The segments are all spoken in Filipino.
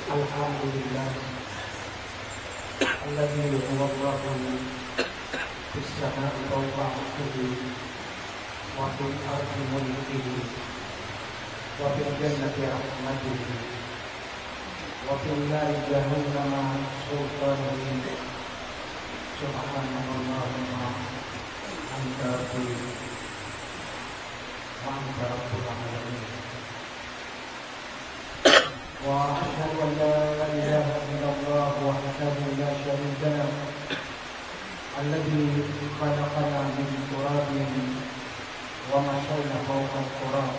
Alhamdulillah alladzi huwa Allahu fis samaa'i fawqahu wa fil ardi mulkuhu wa fil jannati rahmatuhu wa fil nari jahannama sultanuhu subhanallah anta rabbi wa anta rabbul alamin. وأشهد أن لا إله إلا الله وحده لا شريك له الذي خلقنا من تراب ومشينا فوق التراب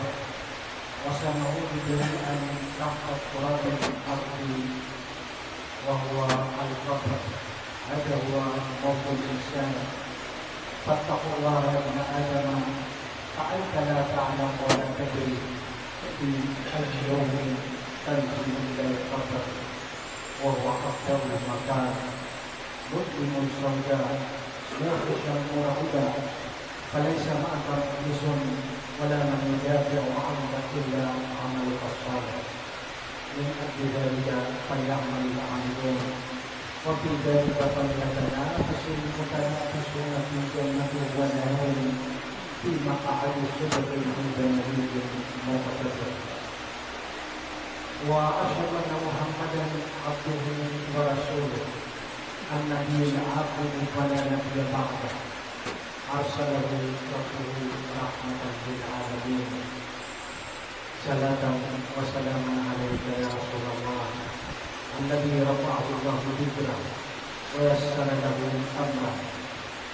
وسنعود جميعا تحت التراب في الأرض وهو القبر. هذا هو موت الإنسان. فاتقوا الله يا ابن آدم فأنت لا تعلم ولا تدري في أي يوم تنزل إلى القبر وهو أكثر المكان مسلم سوداء موحشا مرعبا فليس معك مخلص ولا من يدافع عنك إلا عملك الصالح. من أجل ذلك فليعمل العاملون وفي ذلك فليتنافس المتنافسون في الجنة والنهار في مقعد صدق عند نبي مقتدر. وأشهد أن محمدا عبده ورسوله النبي العاقب فلا نبي بعده أرسله ربه رحمة للعالمين. صلاة وسلاما عليك يا رسول الله الذي رفعه الله ذكره ويسر له أمره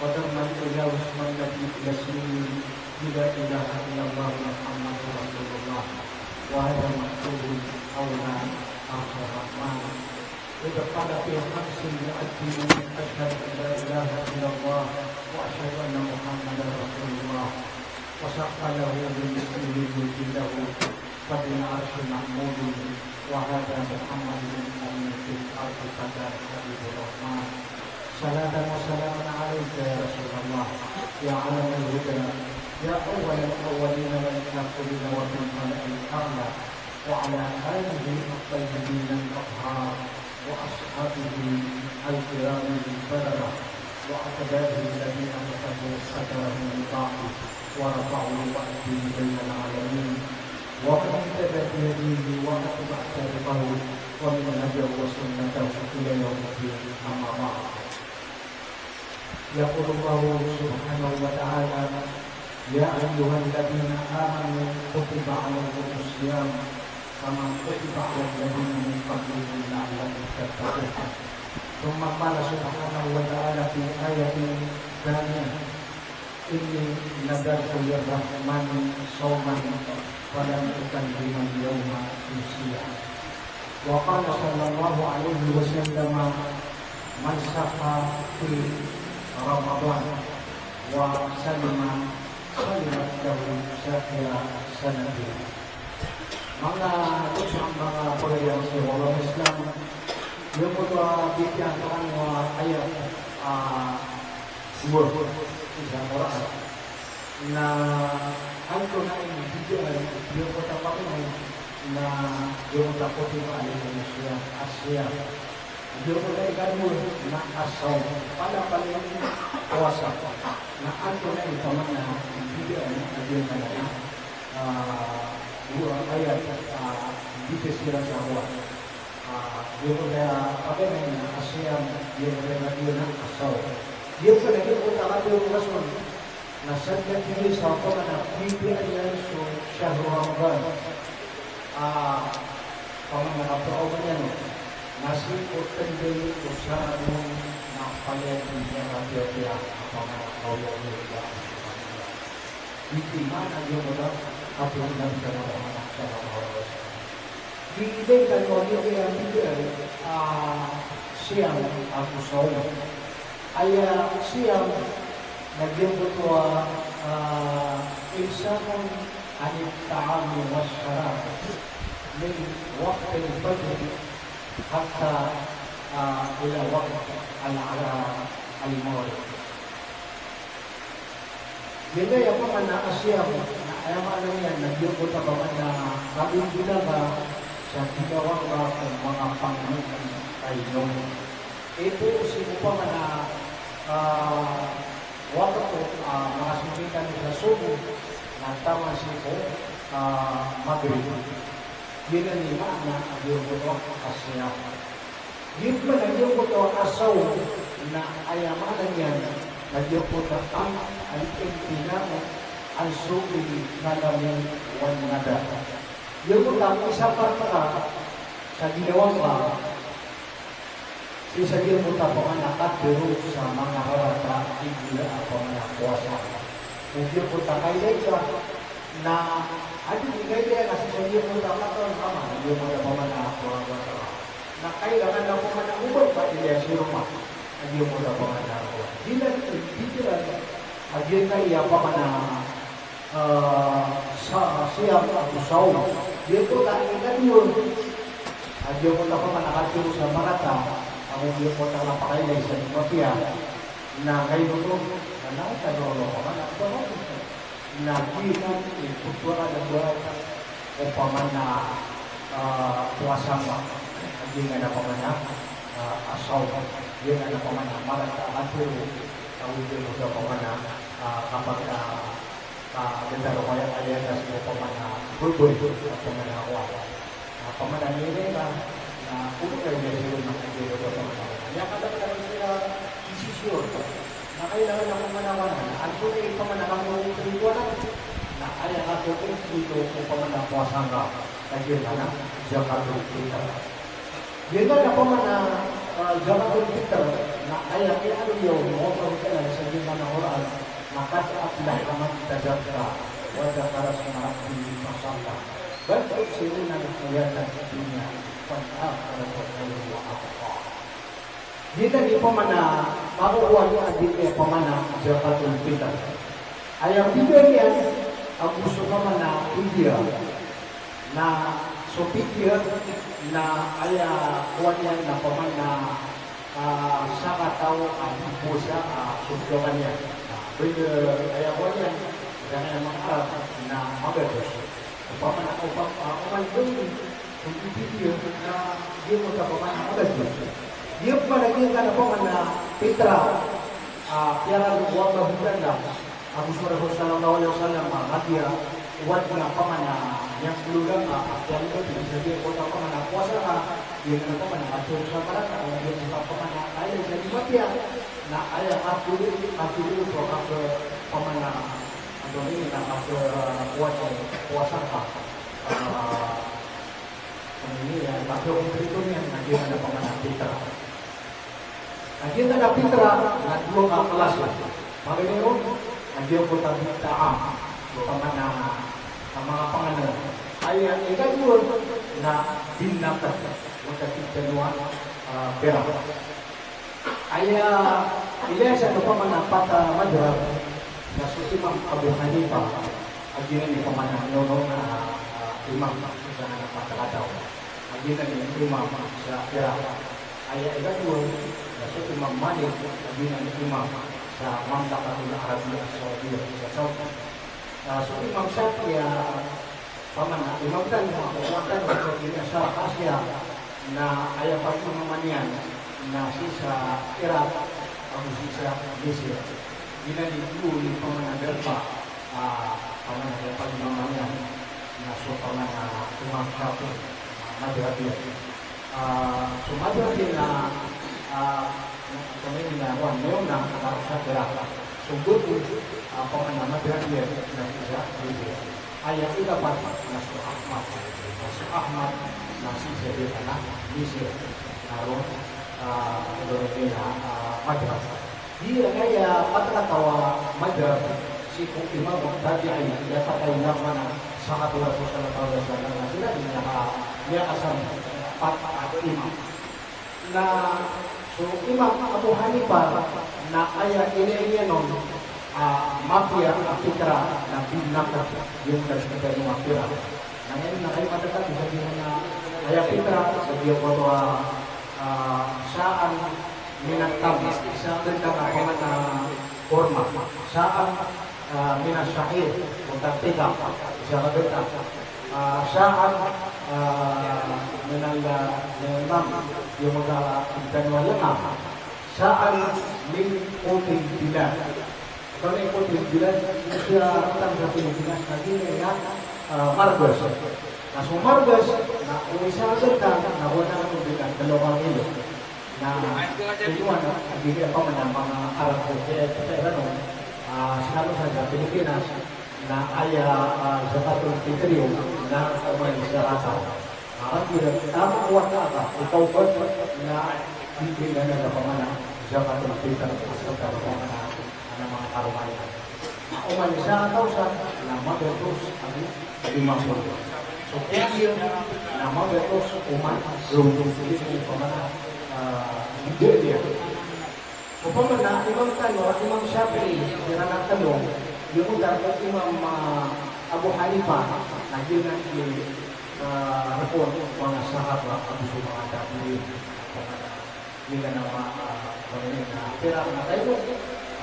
وتم التجاوز من الذي يسير لا إله إلا الله محمد رسول الله وهذا مكتوب أولى آخر الرحمن. إذا قال في خمس يؤدي أشهد أن لا إله إلا الله وأشهد أن محمدا رسول الله وشق له بمثله جلده فبالعرش محمود وهذا محمد المؤمن في الأرض قدر حبيب الرحمن. صلاة وسلاما عليك يا رسول الله يا علم الهدى يا أول الأولين والآخرين ومن خلق الأعلى وعلى آله الطيبين الأطهار وأصحابه الكرام البررة وأتباعه الذين كتبوا قدرهم بطاعته ورفعوا وأدين بين العالمين ومن اهتدى بهديه وأتبع طريقه ومن هدى وسنته إلى يوم الدين. أما بعد يقول الله سبحانه وتعالى يا أيها الذين آمنوا كتب عليكم الصيام كما كتب على الذين من قبلكم لعلكم تتقون. ثم قال سبحانه وتعالى في آية ثانية إني نذرت للرحمن صوما فلن أكلم اليوم إنسيا. وقال صلى الله عليه وسلم من سقى في رمضان وسلم salimat lahu syafi'a sanati. Mga kusang mga pagayang sa Allah Islam yung mga bigyan ko ang mga ayat buah isang Quran na ang ko na yung bigyan yung katapak na yung tapotin ko ay Indonesia Asia yung mga ikan na asaw pala yung puasa na ato na ito man na bigyan yung kanila buah ayat dito sila sa buwan yung mga pagkain na Asia yung mga yun ang asaw yung pala yung utakad yung rason na sadya kini sa ako na bigyan yan so siya Ramadan pangangapao man yan nasi utende usaha mong nakapalyan niya kaya pangangapao niya hindi man ang yung mga kapulunan sa mga anak sa mga oras hindi kan mo yung kaya bigyan siyang ako sa ulo ay siyang nagyang butuwa insakang anit ta'ami wasyarab min waqt al-fajr hatta ila waqt al-maghrib. Jadi apa mana Asia na ayaman yan nagyang butuwa na kabing ginaga sa ginawang mga Panginoon kayo. Ito si upang na waktu mga sumitan sa subo na tama siya Maghrib. Yun ang lima na yung buto kasya. Yun pa na yung buto asaw na ayamanan yan na yung buto ang pinamo ang subi na namin wanada. Yung buto ang isa para sa ginawang isa yung buto po nga nakaturo sa mga harata igila ako mga kuwasa. Kung yung buto kayo na aduh kaya kasi sa iyo mo dapat sama yung mga pamana na kailangan na pamana ubod pa iya si rumah yung mga pamana dito agin na iya pamana sa siya usaw dito tayo kanyo agin mo na pamana katiro sa marata ang yung mo na napakailay sa mafia na kayo mo na tanong pamana na kita ituturan dan buat upamana puasama dia ada pamana asal dia ada pamana marata atur tahu dia sudah pamana apakah benda rumah ayah dan semua pamana berburu pamana awal pamana ini lah untuk kerja di rumah dia sudah pamana yang kadang-kadang kita disisir na kailangan ng pamanawanan. Ano yung pamanakang mong perituanan? Na kaya ako dito kung pamanakwasan ka. Kaya na Jakatul Fitr. Yun na pamana Jakatul Fitr na kaya ano yung motor ka lang sa gina ng Quran makasaap lang naman tajab ka wala para sa marami masama. Ba't sila na nagkayatan sa dunya pag-aak para sa kaliwa ako. Dito di pamana makukuha niya dito pamana Jakatul Fitr. Ayang bibigyan ang gusto naman na idea na so picture na kuha niya na pamana sa katao ang pusa susukan niya. Pero kuha niya ganyan mga na magados. Pamana upang doon kung picture na di mo sa pamana magados. Dia palagi kan apa mana Petra piara buat bahukan dah Abu Suratul Sallallahu Alaihi Wasallam dia buat apa mana yang peluang yang itu bisa dia buat apa mana puasa dia apa mana atur sabaran dia apa mana ayah jadi mati nah ayah aku dulu program ke pemana atau ini nak ke puasa ini ya tapi itu yang nanti ada pemana Petra. Nanti ada Fitra, na dua kelas lah. Maka meron, nanti ako tabi taam, pamana mga pangalan. Ay ikaw na binakat, magkakita nua pera. Ay ilan sa pamana pata madrab na susimang Abu Hanifah, aginan ni pamana nono na imam sa napatakaw. Aginan ni imam sa pera. Ay ikaw so Imam Malik bilang imam sa Mamlakatul Arabiyah Saudiyah sa Saudi. So Imam Syafi'i pamana imam dan menguatkan bagi asal Asia na ayat pagmamanian na sisa Iraq ang sisa Mesir. Bila dulu ni pamana Delpa pamana pagmamanian na so pamana Imam Syafi'i Madhabiyah. So Madhabiyah kami ginagawa ngayon na sa pera. Sugod apa nama dia na bisa dito. Ayat ika pa na si Ahmad. Si Ahmad na si jadi anak Mesir. Naroon Dorotena Madras. Dia kaya patatawa Madras si Imam Tabi'in dia patay na mana sa katulad sa sallallahu alaihi wasallam sila dia asal imam na so Imam Abu Hanifah na aya ini non mafia Fitra na binakat yung dari mafia. Na ngayon na kayo matakat sa na aya Fitra sa iyo po saan minagtam sa ganda na forma saan من الشعير متقطع جربتها شاعا من الإمام يمدى بن ولقى شاعا من قوت البلاد. Kalau ikut bilang usia rentang satu bulan lagi ya margas. Nah, so margas, nah usia sedang, nah wala na bilang dalawang ilo. Nah, itu ano, bigyan pa man ang mga Arab ko kaya sinabi sa Pilipinas na aya zakatul fitri na umay sa rasa. Ang bilang tama kuha ka, ikaw pa na hindi na nagpamana zakatul fitri sa pamana ng mga karumayan. Umay sa tausan na magatos ang limang mundo. So kaya yun na magatos umay lungtong sulit ng pamana hindi dia. So pamana, Imam Tanur, Imam Syafi'i, sila ng tanong, yung utar at Imam Abu Hanifa, naging report mga sahabat, Abu Sumah, Dabi, hindi na pera na tayo.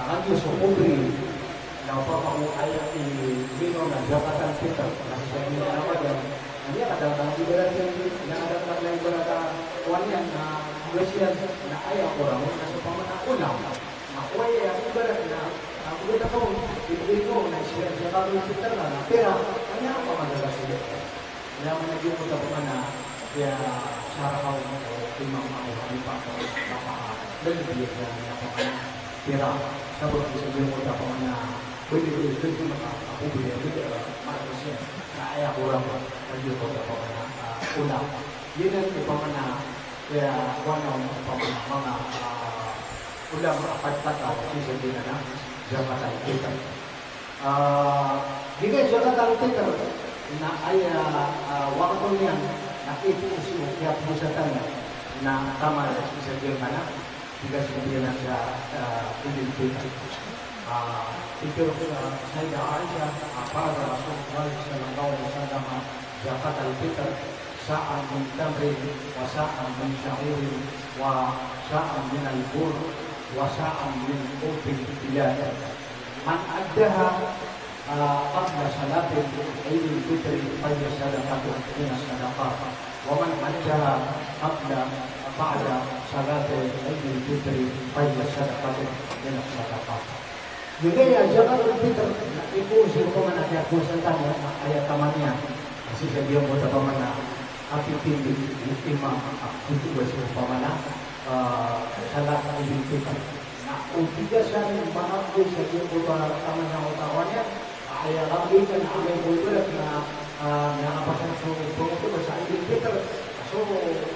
Ang Diyos o kubri na upang ayat i-bino na Jabatan Fitar na siya ginagawa yan. Hindi kadang-kadang liberasyon na kadang-kadang lang ito nakakuan yan na Grecian na ayaw ko raw na sa pamanakunaw. Makuha yan, ibarat na ang ulit ako, ibigay na siya Jabatan Fitar na pera, kanya ang pamadalas sila. Kaya managyung ko sa pamana, kaya sarakaw o imang ako, halipang ko, lalibiyag na pamana. Pera, sabot sa iyo mo tapos na pwede ko makakubili malasya na ayaw ko lang medyo ko tapos na ulam. Yun ang ipamana kaya wanaw mga ulam pagtataw sa din na Jabatan Fitar. Hingga Jabatan Fitar na ay waktu niyan na ipuso kaya pusatan na tama sa din na jika sebenarnya ada identitas itu saya Aisyah apa Rasulullah Sallallahu Alaihi Wasallam zakat al-fitr sa'an min tamrin wa sa'an min sya'irin wa sa'an min al-bur wa sa'an min qutin bilad man addaha qabla salatin Idul Fitri fa hiya sadaqatun min as-sadaqat wa man addaha qabla ba'da salati Idul Fitri fa hiya sadaqatun min as-sadaqat. Juga ya zakatul fitr itu sila ko man ako sa tanya ayat kamannya kasi sa diyo mo ta pamana api tindi imam itu sila pamana salat Idul Fitr. Na utiga sa mahal ko sa diyo ko ta kamannya utawannya ayat lagi kan amay mo berat na napasan so ko sa Idul Fitr. So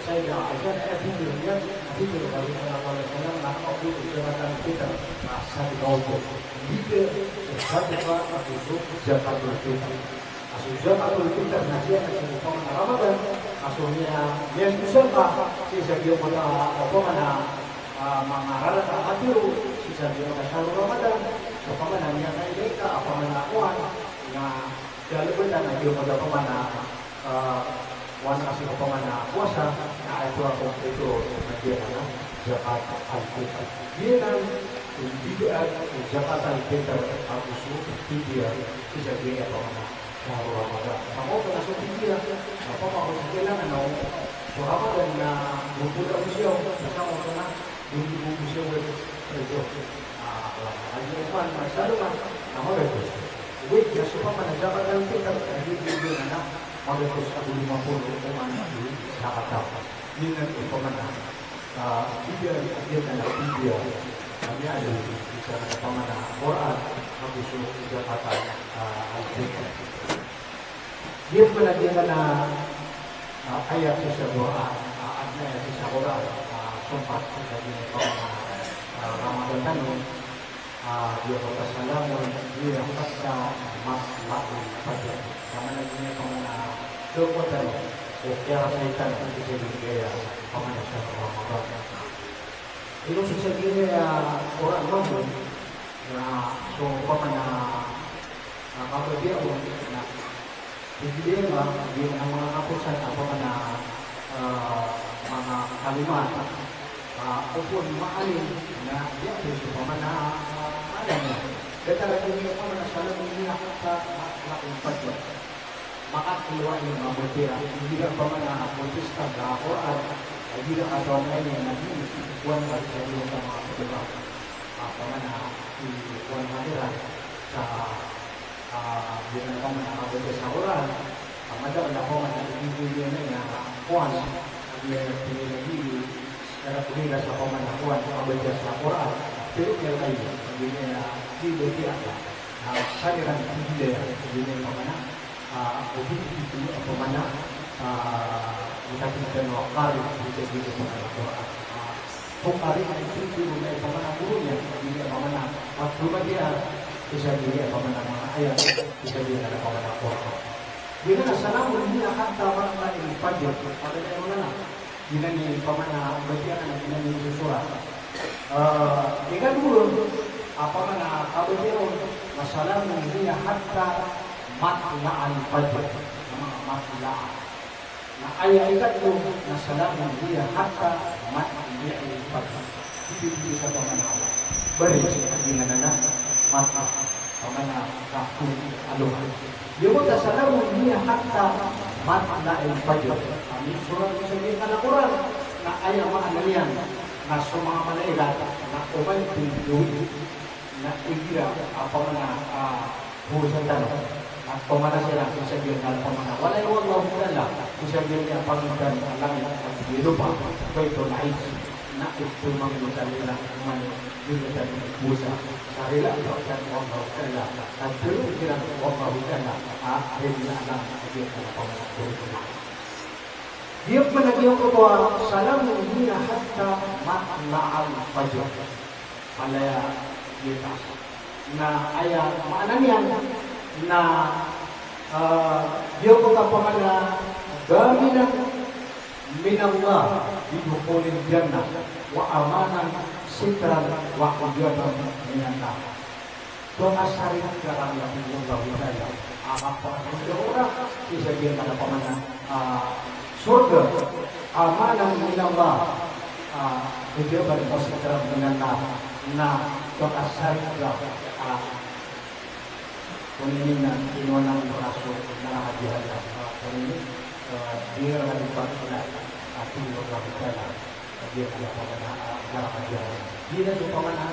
saya akan evaluasinya itu dari Allah Subhanahu wa taala itu Jabatan Fitar rasa dibawa jika satu part itu Jabatan Fitar asal Jabatan Fitar nasihat dari Ramadan asalnya yang besar sisa dia pada apa mana mengarah ke hati sisa dia pada syahrul Ramadan apa mana yang mereka apa mana kuat nah kalau benar dia pada apa mana wan kasih pemana puasa nah itu aku itu dia mana zakat al-fitr dia nan juga zakat al-fitr aku suruh dia bisa dia pemana kalau Ramadan mau langsung dia apa mau kehilangan mau Ramadan na buka usia sama kena dulu usia itu aja kan masalah kan nama betul wait ya supaya mana zakat al-fitr dia anak Magatos ako 50 uman di Sakataw. Yun ang ipamana. Bibya, yun ang bibya. Kami ay isa na pamana. Quran, magusto Jabatan al-Fitr. Yun pala din na ayat sa Quran. At na sa Quran. Sumpat sa din pamana. Ramadan tanong. Dia berkasalamun. Dia kasa mas laku pada. Kami naging pamana. Doon kaya kaitan ang isipin kaya pamana sa Ramadan. Ito sasabihin orang Ramadan na so pamana kapabia o na hindi ba yung mga kapusan na pamana mga kalimat upon maalin na diya sa pamana alam talaga niyo pa na sana umiyak sa nakumpat yun. Maka keluar yung mabutira, hindi ka pa manapuntis ka na Quran, hindi ka kataon na yun, nag-iwan ka sa iyo sa mga katiba. Pamana, iwan manira sa binang manakabutis sa Quran, madal na ko manakibigyan na yung kuwan, at meron pinilagili, pero pinila sa pamanakuan, makabutis sa Quran, pero kaya kayo, hindi niya dito tiyaka, kanilang hindi niya pamana, itu pemana kita tidak mengakali jadi pemana Quran. Pemana itu mulai pemana gurunya dia pemana waktu dia bisa dia pemana ayat bisa dia ada pemana Quran. Dia assalamu ini akan tawarkan ini pajak pada yang mana? Dia ni pemana bagian dia ni surah. Dia dulu apa mana kalau dia assalamu ini hatta matla'al fajr nama matla'al na ayat itu na salamun dia hatta matla'al fajr hindi ka pamanawa bari sa ginanana matla pamana kaku aloha yung ta salamun dia hatta matla'al fajr ani surah sa Al-Quran na ayat maanalian na sumama malaikat na umay pinduwi na igira apa mana husan tanah pemana sila bisa bilang pemana walai wallahu ta'ala bisa bilang panggilan langit dan hidupan baitul ais na itu menggunakan ilah man dan busa sarila dan wallahu ta'ala dan belum bilang wallahu ta'ala akhirnya alam dia pemana dia menagih ketua salam dunia hatta matla'al fajr alaya kita na ayat maknanya na dia kata pemana gaminan minallah bidukhulil jannah wa amanan sitran wa hujaban minannar. Doa syariat dalam Allah Ta'ala apa orang bisa dia kata pemana surga amanan minallah hujaban sitran minannar. Nah doa syariat Pemilihan inunan rasul na hadiah ini dia akan dipakai hati Allah Taala dia akan pada hadiah dia itu pemana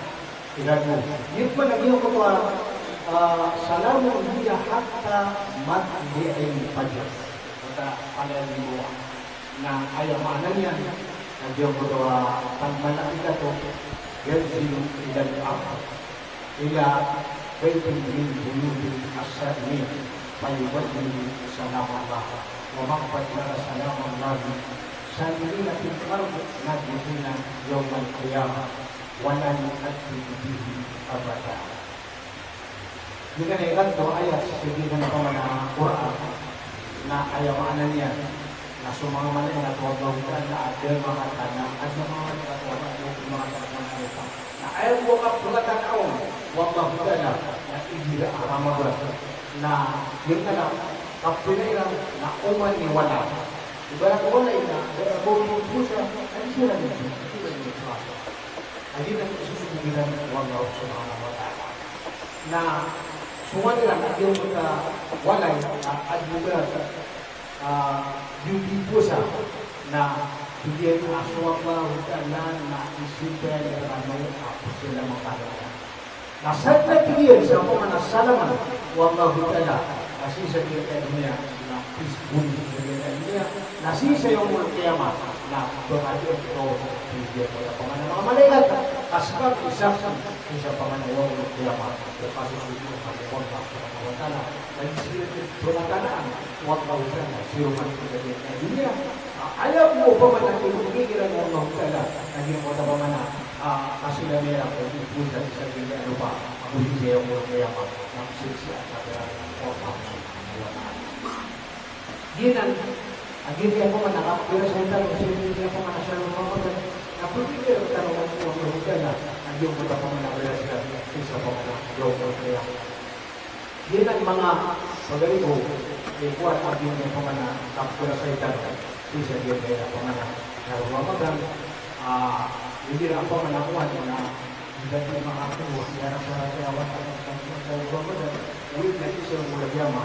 tidak dia pada dia ketua salamun dia hatta matli'il fajr kata pada dua nah ayat maknanya dia ketua tanpa kita tu yaitu tidak apa ila بيت من بيوت السالمين فيوجه سلام الله ومقبل سلام الله سالمين في الارض نجدين يوم القيامه ولا نؤدي به ابدا. Dengan ayat doa ayat sedihkan pemana Quran, na ayat maknanya, na semua mana yang Allah Taala ada mengatakan, ada mengatakan mengatakan na ayat buka perkataan awam. Wallahu ta'ala na ibira aramabra na yung na kapinairan na uman ni wala ibarat wala ina bawang pusa ay sila nito ay na susubugilan wallahu subhanahu wa ta'ala na sumanila na yung wala at buka yung pusa na hindi ang aswallahu ta'ala na isipin na ano ako sila makalaman. Nasabit dia sa pemana salaman wallahu ta'ala nasi sa dunia na isbun sa dunia nasi sa yaumul qiyamah na berhadir di dia pada pemana mga malaikat asbab isaf sa pemana yaumul qiyamah berkasus itu pada Allah Subhanahu wa ta'ala dan sila berkataan wallahu ta'ala siruman sa dunia ayaw mo pemana kikiran Allah ta'ala naging pada pemana kasih merah bagi pusat segala rupa bagi dia yang berkhianat nafsu siapa orang dia dan akhirnya aku menangkap dia sentar di dia aku menasal rumah dan aku pikir kalau aku berhubungan dia betapa menangkap dia bisa pokoknya jauh berkhianat dia dan mga pagaligo buat akhirnya pemana kapura syaitan bisa dia kaya pemana rumah dan hindi na ako manakuha na jadi mengaku secara awan dari gua dan ini jadi semula jama.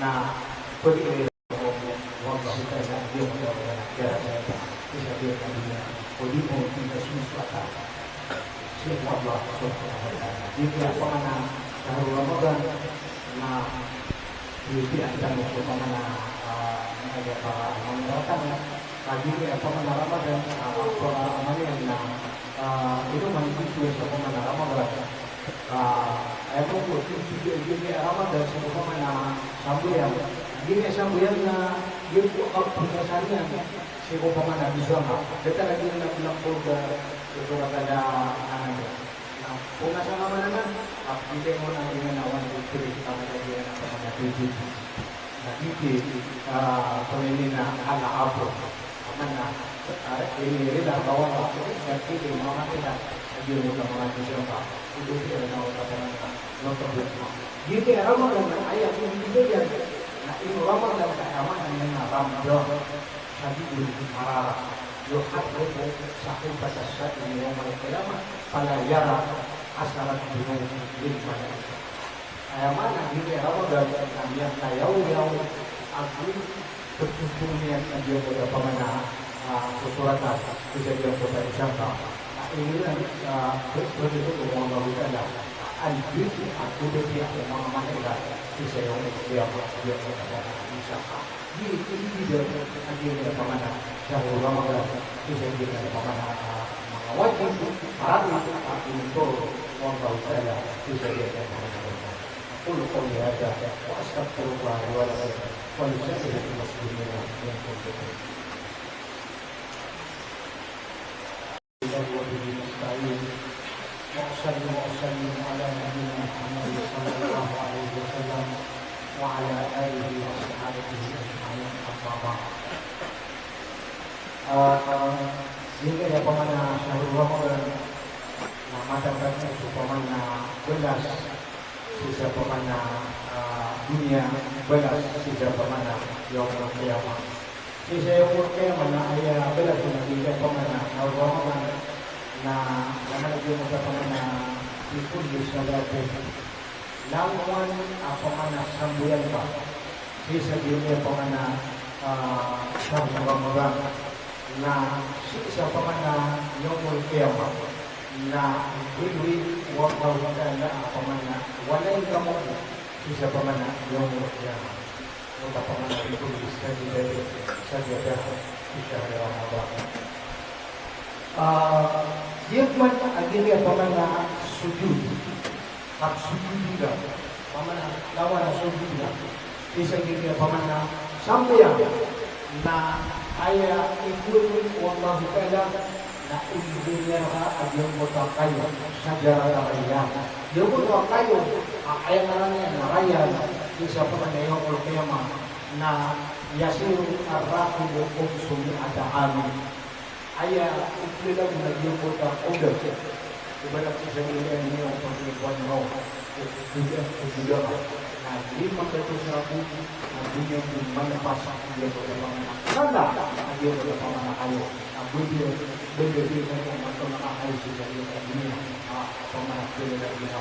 Nah, pergi waktu kita dia menjadi bisa dia tadinya. Kodi mau kita sesuatu. Siapa Allah Subhanahu wa taala. Jika pemana baru Ramadan, nah di antara pemana ada para mengerti lagi pemana Ramadan para amalnya itu mengikuti pemana Ramadan. Itu jadi Ramadan semua pemana sambuyan. Gini sambuyan na itu aplikasinya semua pemana bisa nggak? Kita lagi nak bilang surat ada anaknya. Nah, punga sama mana kan? Kita mau nanti menawan itu sama dia sama tujuh. Nah, itu pemilihan anak apa? Mana? Ini adalah bawah aku. Jadi di mana kita dia bukan orang siapa. Itu dia tahu apa nama. Nonton bersama. Jadi Ramadan ayat ini dia. Nah, ini Ramadan Ramadan yang Ramadan. Tadi di marah. يحرك صحيفة الشأن يوم القيامة فلا يرى أثر الذنوب للملائكة. Mana ini Ramadan yang tahu aku bersyukurnya dia pada pemana sesuatu kejadian pada Islam. Ini begitu Allah Taala. Anjir aku berpihak yang mana bisa yang dia pada Islam. Ini dia akhirnya pemana jauh Ramadan bisa kita pemana wajib para untuk Allah Taala bisa dia قل قولي هذا واستغفر الله لي ولكم ولسائر المسلمين من كل ذنب. وبه نستعين وأصلي على نبينا محمد صلى الله عليه وسلم وعلى آله وصحبه أجمعين أما بعد. Jika ada pemana syahrul Ramadan, mata itu pemana belas sisa pemana dunia belas sisa pemana yaumul qiyamah. Sisa yaumul qiyamah ayah belas sisa pemana syahrul Ramadan. Nah, karena dia masa pemana ikut disadati. Lawan pemana sambuyan pak. Sisa dunia pemana syahrul Ramadan. Nah, sisa pemana yaumul qiyamah. Nah, beri waktu anda pemana walai kamu sisa pemana yaumul qiyamah. Untuk pemana itu bisa jadi saja bisa Ramadan. Dia pun akhirnya pemana sujud, tak sujud juga. Pemana lawan sujud juga. Bisa jadi pemana sampai yang nah ayah ikut Allah Taala. Nah intinya ada kota kayu sajarah raya. Dia pun kota kayu. Ayat namanya raya. Bisa pemana yaumul qiyamah. Nah yasiru ar-raqibu sumi ada amin. Ayat itu dah dia kota udah. Ibarat sebenarnya ini orang perempuan roh. Juga. Nah jadi maka itu serabu. Dunia itu mana pas dia berpengalaman. Karena dia berpengalaman ayo. Dia berpikir macam mana ayo sudah dia dunia. Pengalaman dia dari dunia.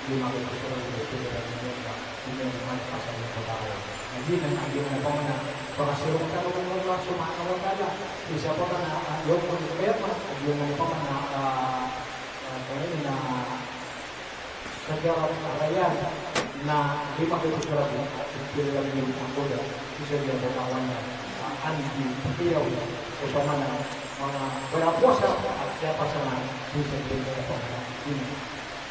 Dia mahu berseru dia dari dunia. Dunia mana pas dia berpengalaman. Jadi nanti dia pengalaman. Pengasiran kalau Allah Subhanahu wa taala bisa pengalaman. Dia berpengalaman. Dia pengalaman. Ini sejarah raya. Nah, lima itu surat dia yang menggoda bisa dia berlawannya anti beliau bagaimana berpuasa ada pasangan bisa dia berlawannya ini.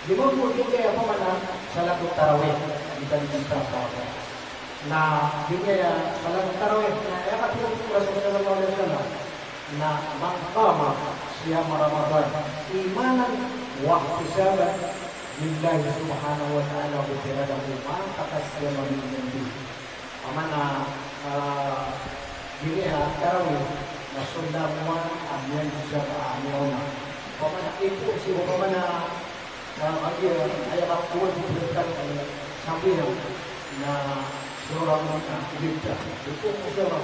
Lima juga apa mana salat tarawih kita bisa sahabat. Nah, juga ya salat tarawih. Nah, ya kata Rasulullah sallallahu alaihi wasallam. Nah, maqama siyam Ramadan imanan wa ihtisaban Billahi subhanahu wa ta'ala berada di mana kata saya memiliki mana dia tarawih nasundah semua ambil juga amilna pemana itu si pemana dia ayat aku berikan sambil na surah Al-Baqarah itu surah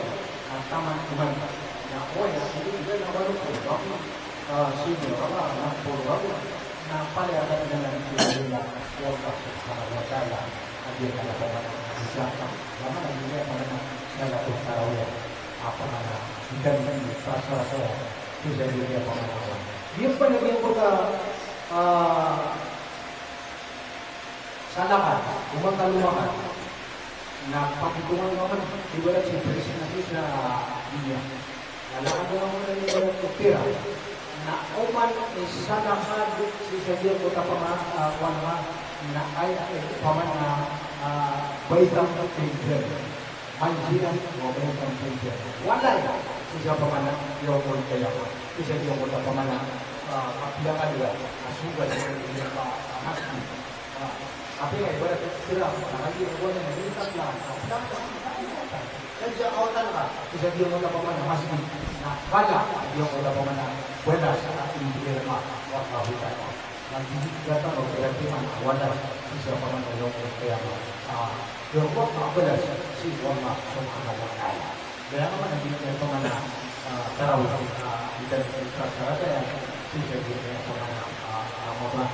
taman iman nah oh ya ini juga baru sini Allah nak na palayagan na lang nila Allah subhanahu wa ta'ala dia kata pada Islam lama lagi dia pada salat tarawih apa mana dan rasa itu jadi dia pengalaman dia pada dia kota salakan umat kalumahan na pagkukuhan naman ibarat si Presiden sa dunia lalaan mo naman na ibarat kupira na uman isalakan si Sadio kota pangalaman na ay paman na baitang pinjer manjiran o baitang pinjer wala siya paman na yokol kaya siya yung kota paman na kapilangan nila asugan sa mga masjid tapi ibarat sila lagi buat yang minta lah kerja awatan lah siya yung kota paman na masjid na kaya yung kota paman na wala sa ating pinirma wallahu ta'ala nanti datang berarti mana wadah bisa paman yang kaya yang buat apa dah si Allah subhanahu wa ta'ala dan mana dia paman tarawih dan rasa yang bisa dia paman Allah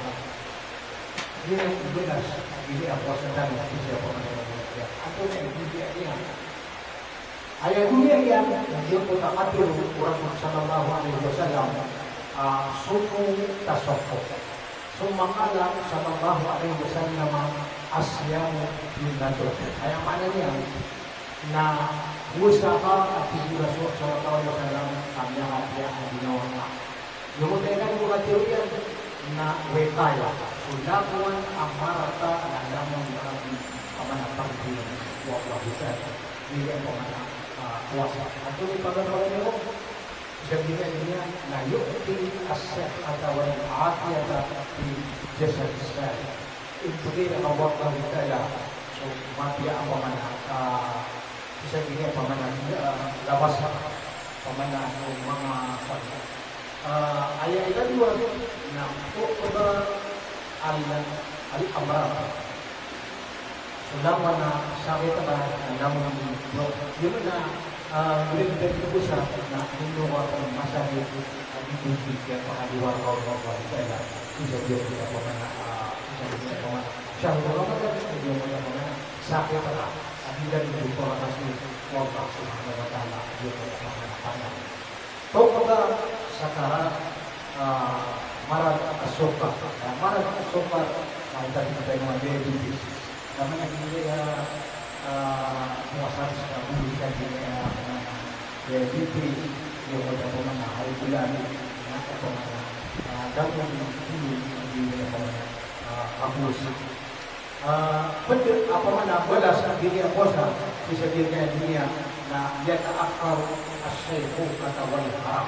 dia belas ini apa sedang bisa paman yang atau yang dia ayat dunia yang dia kota mati Rasulullah sallallahu alaihi wasallam suku tasawuf Sumangala sallallahu alaihi wasallam asyamu binnatul. Yang maknanya na usaha at Rasul sallallahu alaihi wasallam kanya hadiah dinawa. Yung tekan bukan teori na wetaya. Sulakuan amarata nalamang nabi pamanapang din wa bisa. Dia pemana kuasa. Atau di pagkakaroon mo jadinya dunia na yu'ti as-sehat atau al-afiyat di jasad Islam itu dia Allah Ta'ala so mati apa mana bisa gini apa mana lawas apa mana mga ayat itu dua na uqba al-amrar selama na sabi taba namun yun na boleh menjadi besar nak minum atau masak itu dikunci yang pengadilan Allah Taala bisa dia tidak pernah bisa pernah syahwat Ramadan dia tidak pernah sakit pernah tapi dari itu orang asli Allah Subhanahu Wa Taala dia tidak pernah pandang. Tahu pada sekarang marat asoka kita kita dengan diabetes namanya dia puasa sekarang bisa dia diabetes dia pada pemana hari bulan maka pemana dan yang di pemana hapus betul apa mana balas dunia puasa bisa dirinya dunia nah dia akal asyaihu kata wal haram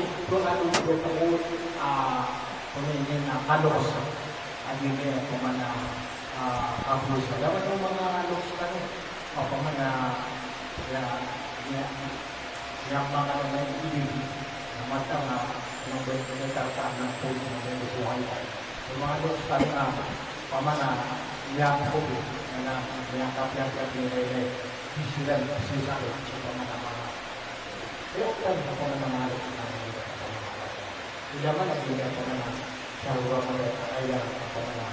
itu lalu bertemu pemimpin kalos akhirnya pemana hapus dapat mga halos kan apa mana yang mga ini mata na yang berkaitan dengan politik dan kesulitan. Mga dokter pamana yang kopi yang kapal nilai sisiran sisa pamana mana. Dokter pamana mana. Jangan lagi dia pamana syarwa mereka ayah pamana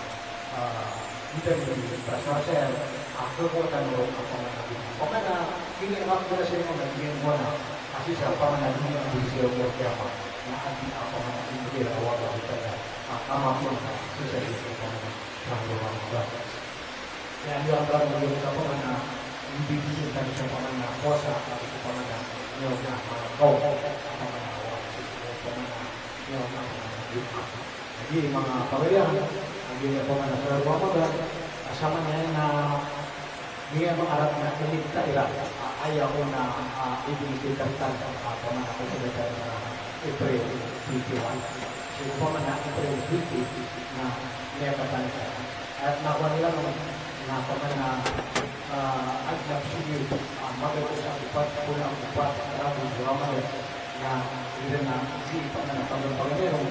kita ini prasasel aku bukan orang pamana. Pamana ini waktu saya mengajian mana. Asli siapa mana dunia di sini siapa nak di apa mana ini dia awal kita apa pun susah itu kalau orang yang dia akan menjadi apa mana di sini kan siapa mana puasa apa mana nyonya kau apa mana awal apa mana nyonya jadi mga pagayaan lagi apa mana kalau apa sama na dia mengharap nak kita ilah ayah una ibu kita tentang apa mana aku sudah April 21 siapa mana April 20 nah dia kata at nakwanilang na apa mana agak sini maka kita dapat pulang dapat rabu drama na dia na si mana pagpapalero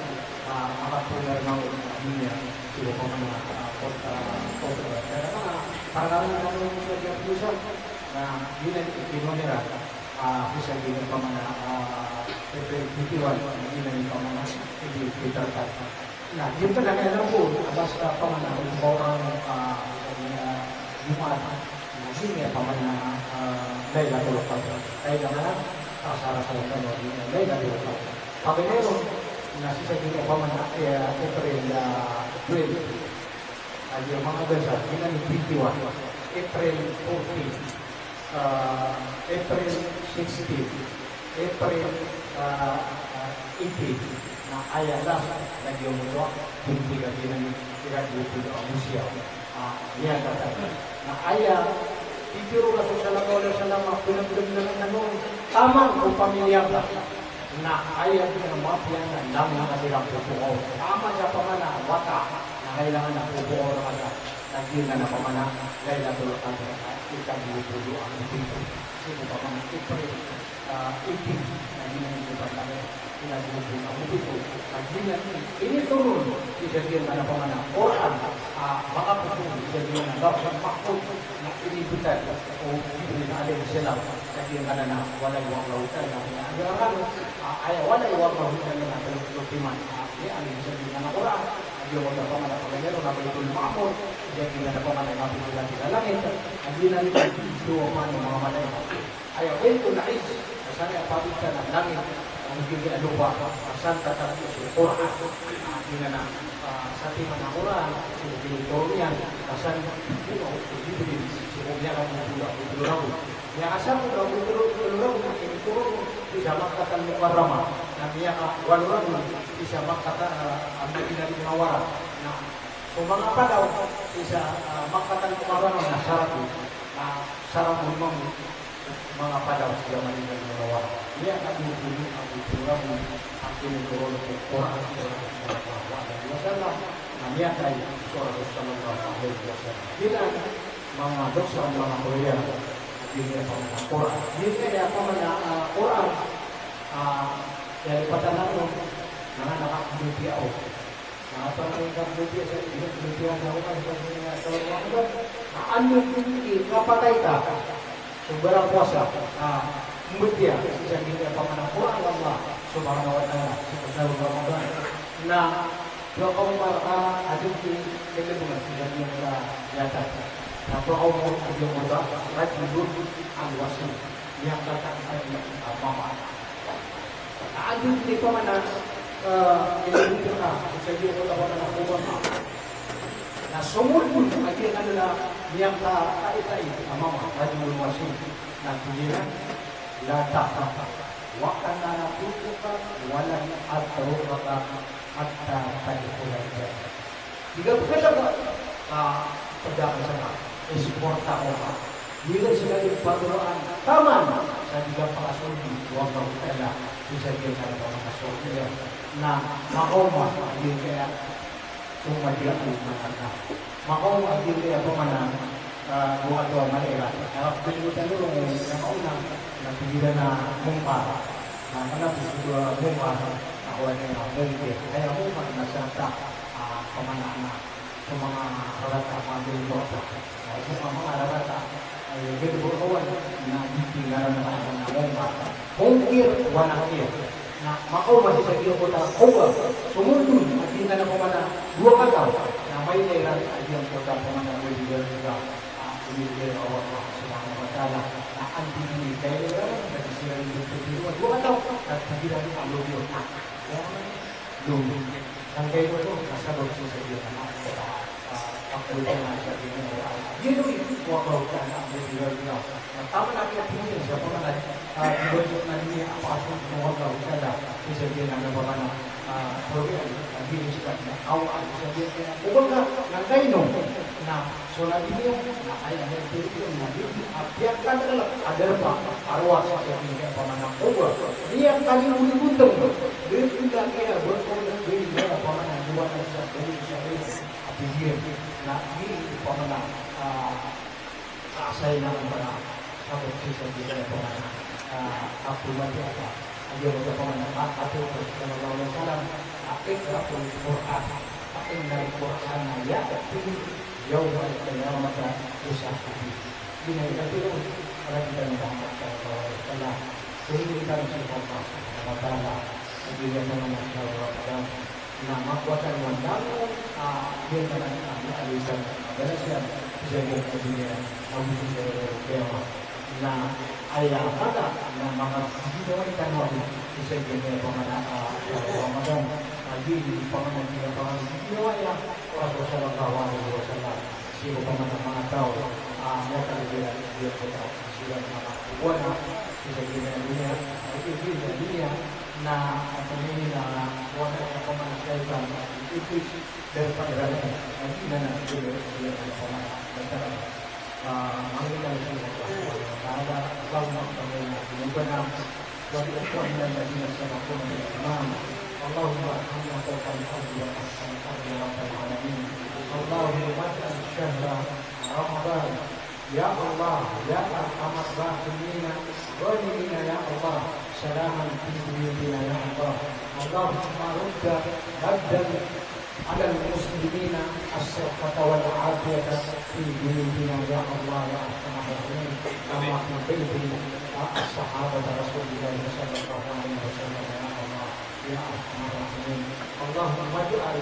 amat pulang ng dunia siapa mana kota karena kami sudah pusat nah ini di Indonesia bisa gini pamana pipitiwan ini pamana di diterkat. Nah, yung talaga alam po, basta pamana orang Jumat, sini pamana Laylatul Qadar. Kaya naman kasara sa mga Laylatul Qadar. Pagkailan nasi sa gini pamana April 12. Yung mga bansa, yun ang 21, April 14. April 16, April 18, na ayalah nagyumulo, hindi ka din ang pinag-upulo ang musya. Yan kata. Na aya, itiro ka sa lagaw sa lama, pinag-upulo ng tamang o pamilya ka. Na aya din ang mafia na lang na kasilang pupuo. Tama siya pa man na wata, na kailangan na pupuo na kasa. Naging na pamana, kaya natulog ka na ikabubulo ang dito. Kasi kung pamana, April 18, naging na nito pa kami, ikabubulo ang dito. Naging na, ini turun, isagin na pamana, oran, baka po po, isagin na, dapat ang pakot, na inibutan, o hindi na alin sila, naging na na, walay wang lautan, na pinagaran, ay walay wang lautan na tulog-tulotiman. Alin isagin na oran, yung mga pamana pagkagano na palitul makapon, jadi na pamana na pinaglan sa langit, hindi na rin yung mga malaya. Ayaw, ito na is, kasana ang pabitan ng langit, ang hindi ano ba, santa tapos yung Quran, hindi na sa tima ng Quran, sinipinitoro yan, kasan, sinipinitoro kan tuluraw. Yang asal daw tuluraw, sinipinitoro, bisa makatan mukarama, nabiya ka, walurang, bisa makatan, ang naginari mawara, na kung mga pa daw, bisa makatan mukarama na sarap mo mga pa daw, siya maningan mawara. Dia akan menghubungi Abu Turab ang tinuturo ng Quran wasallam na niya kay Surah Sallallahu Alaihi Wasallam. Kita mga dosa ang mga Korea hindi pa mga Quran. Hindi kaya pa mga Quran dari patanan mo mga nakakulipi ako. Mga pangkakulipi sa kulipi ang nakuha sa mga talaga. Ano yung kapatay ka? Sumberang puasa. Kemudian bisa kita pamanah Quran Allah Subhanahu wa taala sekitar Ramadan. Nah, dua kaum para aduk di kelebungan yang kita nyata. Nah, kaum yang muda rajulun al-wasi yang katakan apa? Aduk di pamanah kelebungan kita bisa kita pamanah Quran. Nah, semua pun akhirnya adalah yang kaitai amama rajulun wasi. Nah, kemudian la ta'ata wa kana natuka wala atawaka hatta tadkhulal jannah. Jika begitu pedagang sana eksporta orang. Bila sudah dipaduan taman saya juga pakasurdi wa ta'ala bisa kita pakasurdi. Nah, makoma din kaya tumadya ko mana. Makoma din kaya pamana buat doa mereka. Kalau penyebutan dulu yang kauna napigilan na mumpa. Karena dua mumpa ako ay mungkin. Kaya mumpa na sa pamanana sa mga harata mga dito. Sa mga harata ay gito kawan na ditinggalan na mga mumpa. Mungkir wanakir. Na makau masih sa iyo ko ta kuwa. Sumundun at hindi na pamana dua kataw na may nailan ay yung kota pamana mo dito. Kemudian Allah Subhanahu wa taala akan diberikan dari sisi itu dua atau tadi dari Allah ya dulu sampai itu masa bersih saja aku dengan saja ini itu waktu kan aku juga pertama lagi ini siapa kan dibuat nanti apa asal semua tahu saja bisa dia nama bagaimana program ini sebenarnya awal saja bukan nanti no nah solat ini ayat itu nanti biarkan ada apa arwah yang tidak pernah ubah dia kali untung dia tidak kira berkorban dia pernah buat sesuatu dari api dia nah ini pernah saya nak pernah sampai sisa dia pernah aku mati apa dia pernah atau Rasulullah SAW akhirnya Quran akhirnya Quran ya jauh dari kenyamanan usaha ini. Ini yang kita orang kita Muhammad SAW berikan si Allah Subhanahu wa taala bagi yang mengenal Ramadan nama kuatan wandangan dia dengan ahli alisan berasian jadi dunia Abu Sufyan na ayah kata na mga sinuwaitan mo isa ganyan Ramadan lagi di panganan dia panganan sinuwaya Rasulullah sallallahu alaihi wasallam siapa panganan mga tao mereka dia kata sudah mga buwana isa ganyan dunia itu dunia na pemilih na wala na pamansaytan itu daripada lagi na dia pamansaytan mengenal ada lama kami benar bagi ikhwan dan bagi masyarakat Islam Allahumma arhamna fawqal ardi wa ahsan ardi rabbal alamin Allahumma waj'al syahra Ramadan ya Allah ya arhamar rahimin ghanimina ya Allah salaman fi buyutina ya Allah Allahumma rudda baddan على المسلمين الصحة والعافية في بيوتنا يا الله يا أرحم الراحمين كما في بيت الصحابة رسول الله صلى الله عليه وسلم يا الله يا أرحم الراحمين اللهم اجعل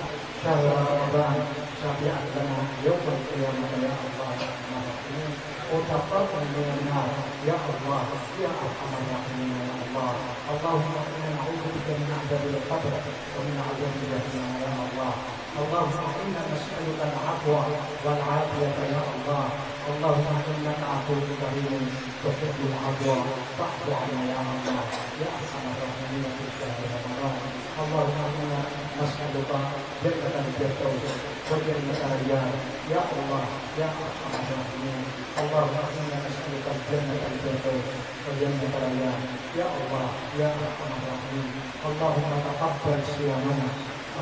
شهر رمضان شفيعا لنا يوم القيامة يا الله يا أرحم الراحمين وتقبل من النار يا الله يا أرحم الراحمين يا الله اللهم إنا نعوذ بك من عذاب القبر ومن عذاب جهنم يا الله اللهم إنا نسألك العفو والعافية يا الله اللهم إنك عفو كريم تحب العفو فاعف عنا يا الله يا أرحم الراحمين في شهر رمضان اللهم إنا نسألك جنة الفردوس وجنة الريان يا الله يا أرحم الراحمين اللهم إنا نسألك الجنة الفردوس وجنة الريان يا الله يا أرحم الراحمين اللهم تقبل صيامنا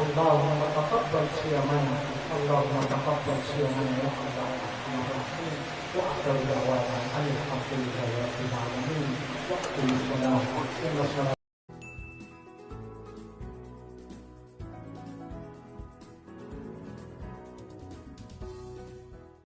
اللهم تقبل صيامنا اللهم تقبل صيامنا يا الله يا ارحم الراحمين واخر دعوانا ان الحمد لله رب العالمين واقم الصلاه ان الصلاه